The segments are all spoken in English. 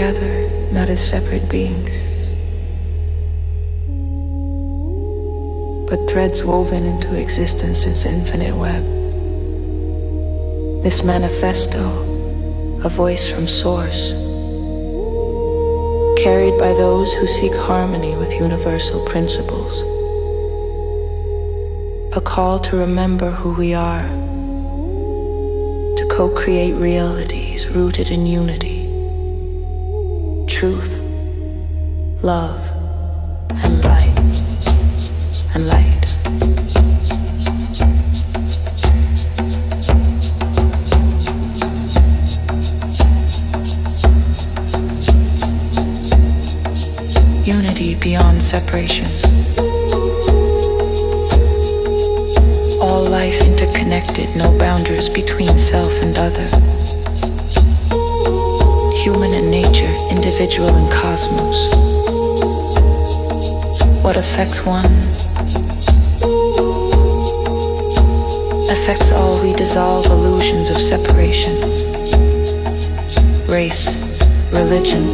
together, not as separate beings, but threads woven into existence's infinite web. This manifesto, a voice from source, carried by those who seek harmony with universal principles. A call to remember who we are, to co-create realities rooted in unity, truth, love, and light, and light. Unity beyond separation. All life interconnected, no boundaries between self and other. Human and nature, individual and cosmos. What affects one affects all. We dissolve illusions of separation. Race, religion,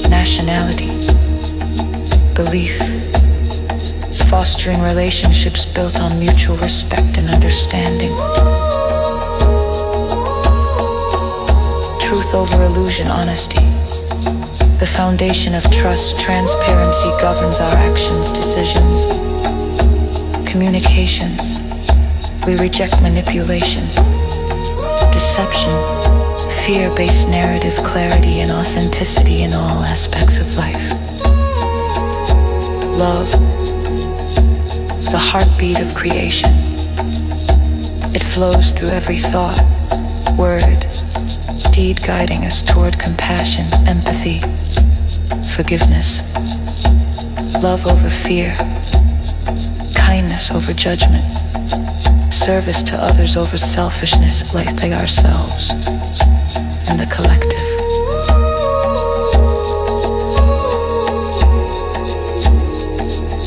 nationality, belief, fostering relationships built on mutual respect and understanding. Truth over illusion, honesty. The foundation of trust, transparency governs our actions, decisions, communications. We reject manipulation, deception, fear-based narrative, clarity and authenticity in all aspects of life. Love, the heartbeat of creation. It flows through every thought, word, deed, guiding us toward compassion, empathy, forgiveness. Love over fear, kindness over judgment, service to others over selfishness, like they ourselves and the collective.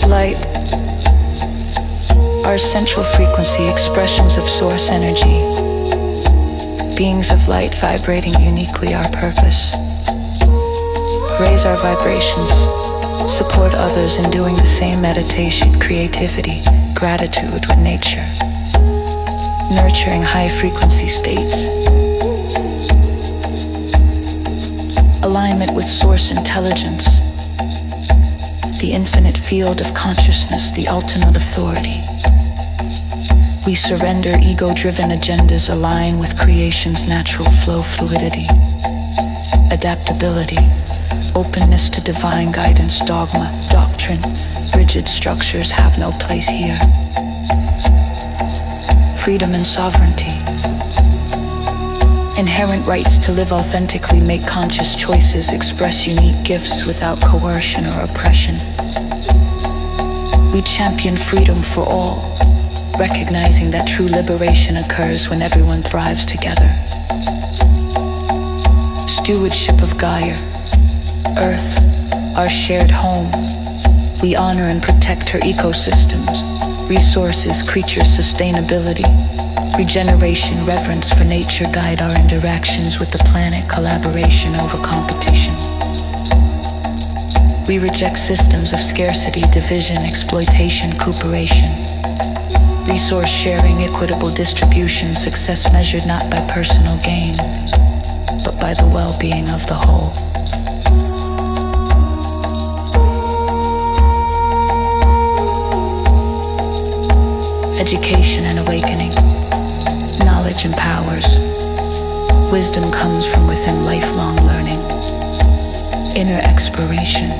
Light, our central frequency, expressions of source energy, beings of light vibrating uniquely our purpose. Raise our vibrations, support others in doing the same, meditation, creativity, gratitude with nature, nurturing high frequency states. Alignment with source intelligence, the infinite field of consciousness, the ultimate authority. We surrender ego-driven agendas, align with creation's natural flow, fluidity, adaptability, openness to divine guidance. Dogma, doctrine, rigid structures have no place here. Freedom and sovereignty, inherent rights to live authentically, make conscious choices, express unique gifts without coercion or oppression. We champion freedom for all, recognizing that true liberation occurs when everyone thrives together. Stewardship of Gaia, Earth, our shared home. We honor and protect her ecosystems, resources, creatures, sustainability, regeneration, reverence for nature guide our interactions with the planet, collaboration over competition. We reject systems of scarcity, division, exploitation, cooperation. Resource sharing, equitable distribution, success measured not by personal gain, but by the well-being of the whole. Education and awakening. Knowledge empowers. Wisdom comes from within, lifelong learning. Inner exploration.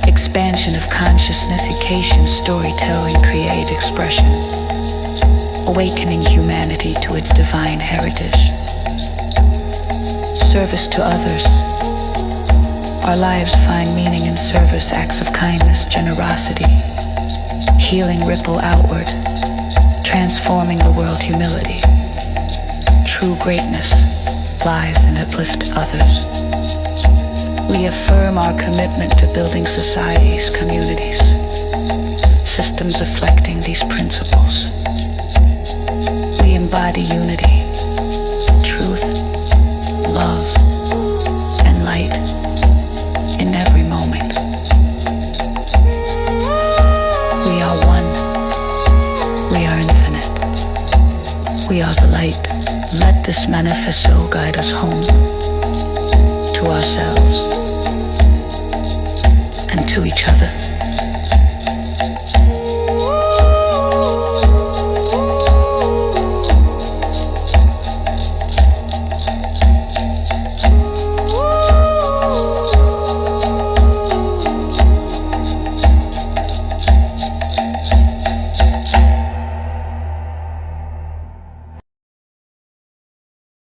Expansion of consciousness, occasion, storytelling, create expression. Awakening humanity to its divine heritage. Service to others. Our lives find meaning in service, acts of kindness, generosity. Healing ripple outward, transforming the world, humility. True greatness lies in uplift others. We affirm our commitment to building societies, communities, systems reflecting these principles. We embody unity, truth, love, and this manifesto guide us home, to ourselves, and to each other.